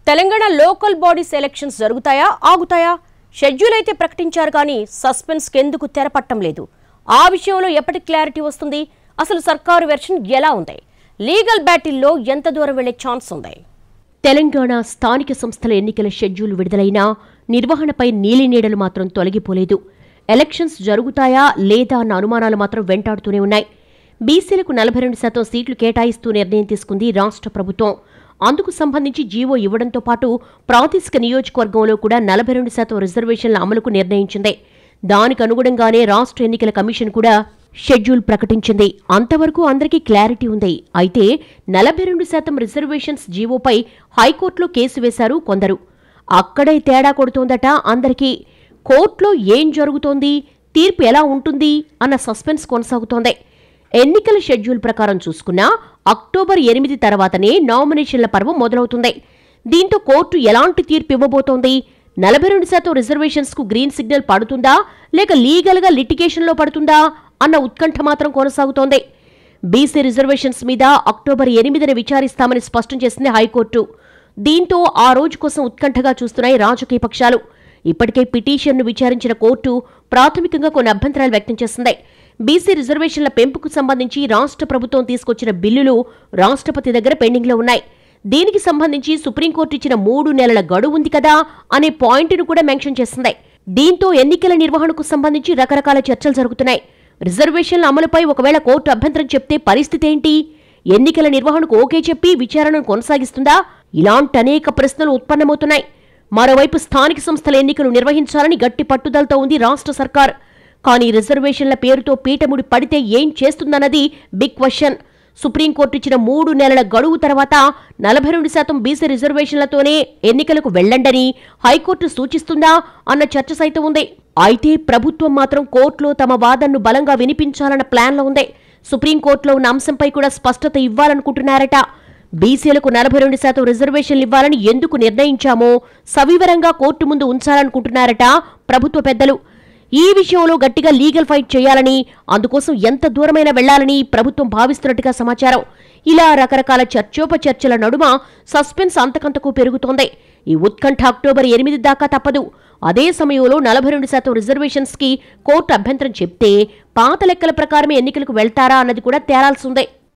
Telangana local bodies elections జరుగుతాయా ఆగుతాయా? Schedule అయితే ప్రకటించారు కానీ సస్పెన్స్ కెందుకు తెరపట్టం లేదు. ఆ విషయంలో ఎప్పటి క్లారిటీ వస్తుంది? అసలు సర్కారు వెర్షన్ ఎలా ఉంది? లీగల్ బ్యాటిల్లో ఎంత దూరం వెళ్లే ఛాన్స్ ఉంది? తెలంగాణ స్థానిక సంస్థల ఎన్నికల షెడ్యూల్ విడుదలైనా నిర్వహణపై నీలినీడలు మాత్రం తొలగిపోలేదు. ఎలక్షన్స్ జరుగుతాయా లేదా అన్న అనుమానాలు మాత్రం వెంటాడుతూనే ఉన్నాయి. బీసీలకు 42% సీట్లు కేటాయిస్తూ నిర్ణయం తీసుకుంది రాష్ట్ర ప్రభుత్వం. అందుకు సంబంధించి జీవో ఇవ్వడంతో పాటు ప్రాదేశిక నియోజకవర్గంలో కూడా 42% రిజర్వేషన్ల అమలుకు నిర్ణయించింది. దానికి అనుగుణంగానే రాష్ట్ర ఎన్నికల కమిషన్ కూడా షెడ్యూల్ ప్రకటించింది. అంతవరకు అందరికీ క్లారిటీ ఉంది. అయితే 42% రిజర్వేషన్స్ జీవోపై హైకోర్టులో కేసు వేశారు కొందరు. అక్కడే తేడా కొడుతోందట అందరికీ. కోర్టులో ఏం జరుగుతోంది, తీర్పు ఎలా ఉంటుంది అన్న సస్పెన్స్ కొనసాగుతోంది. ఎన్నికల షెడ్యూల్ ప్రకారం చూసుకున్నా అక్టోబర్ 8 తర్వాతనే నామినేషన్ల పర్వం మొదలవుతుంది. దీంతో కోర్టు ఎలాంటి తీర్పు ఇవ్వబోతోంది? 42% రిజర్వేషన్స్ కు గ్రీన్ సిగ్నల్ పడుతుందా లేక లీగల్గా లిటిగేషన్లో పడుతుందా అన్న ఉత్కంఠ మాత్రం కొనసాగుతోంది. బీసీ రిజర్వేషన్స్ మీద అక్టోబర్ 8న విచారిస్తామని స్పష్టం చేసింది హైకోర్టు. దీంతో ఆ రోజు కోసం ఉత్కంఠగా చూస్తున్నాయి రాజకీయ పక్షాలు. ఇప్పటికే పిటిషన్ను విచారించిన కోర్టు ప్రాథమికంగా కొన్ని అభ్యంతరాలు వ్యక్తం చేసింది. బీసీ రిజర్వేషన్ల పెంపుకు సంబంధించి రాష్ట్ర ప్రభుత్వం తీసుకొచ్చిన బిల్లులు రాష్ట్రపతి దగ్గర పెండింగ్లో ఉన్నాయి. దీనికి సంబంధించి సుప్రీంకోర్టు ఇచ్చిన 3 నెలల గడువు ఉంది కదా అనే పాయింట్ను కూడా మెన్షన్ చేసింది. దీంతో ఎన్నికల నిర్వహణకు సంబంధించి రకరకాల చర్చలు జరుగుతున్నాయి. రిజర్వేషన్ల అమలుపై ఒకవేళ కోర్టు అభ్యంతరం చెప్తే పరిస్థితి ఏంటి? ఎన్నికల నిర్వహణకు ఓకే చెప్పి విచారణను కొనసాగిస్తుందా? ఇలాంటి అనేక ప్రశ్నలు ఉత్పన్నమవుతున్నాయి. మరోవైపు స్థానిక సంస్థల ఎన్నికలు నిర్వహించాలని గట్టి పట్టుదలతో ఉంది రాష్ట్ర సర్కార్. కానీ రిజర్వేషన్ల పేరుతో పీఠముడి పడితే ఏం చేస్తుందన్నది బిగ్ క్వశ్చన్. సుప్రీంకోర్టు ఇచ్చిన 3 నెలల గడువు తర్వాత 42% బీసీ రిజర్వేషన్లతోనే ఎన్నికలకు వెళ్లండని హైకోర్టు సూచిస్తుందా అన్న చర్చ సైతం ఉంది. అయితే ప్రభుత్వం మాత్రం కోర్టులో తమ వాదనను బలంగా వినిపించాలన్న ప్లాన్లో ఉంది. సుప్రీంకోర్టులో ఉన్న అంశంపై కూడా స్పష్టత ఇవ్వాలనుకుంటున్నారట. బీసీలకు 42% రిజర్వేషన్లు ఇవ్వాలని ఎందుకు నిర్ణయించామో సవివరంగా కోర్టు ముందు ఉంచాలనుకుంటున్నారట ప్రభుత్వ పెద్దలు. ఈ విషయంలో గట్టిగా లీగల్ ఫైట్ చేయాలని, అందుకోసం ఎంత దూరమైనా వెళ్లాలని ప్రభుత్వం భావిస్తున్నట్టుగా సమాచారం. ఇలా రకరకాల చర్చోపచర్చల నడుమ సస్పెన్స్ అంతకంతకు పెరుగుతోంది. ఈ ఉత్కంఠ అక్టోబర్ 8 దాకా తప్పదు. అదే సమయంలో 42% రిజర్వేషన్స్ కి కోర్టు అభ్యంతరం చెప్తే పాత లెక్కల ప్రకారమే ఎన్నికలకు వెళ్తారా అన్నది కూడా తేలాల్సిందే.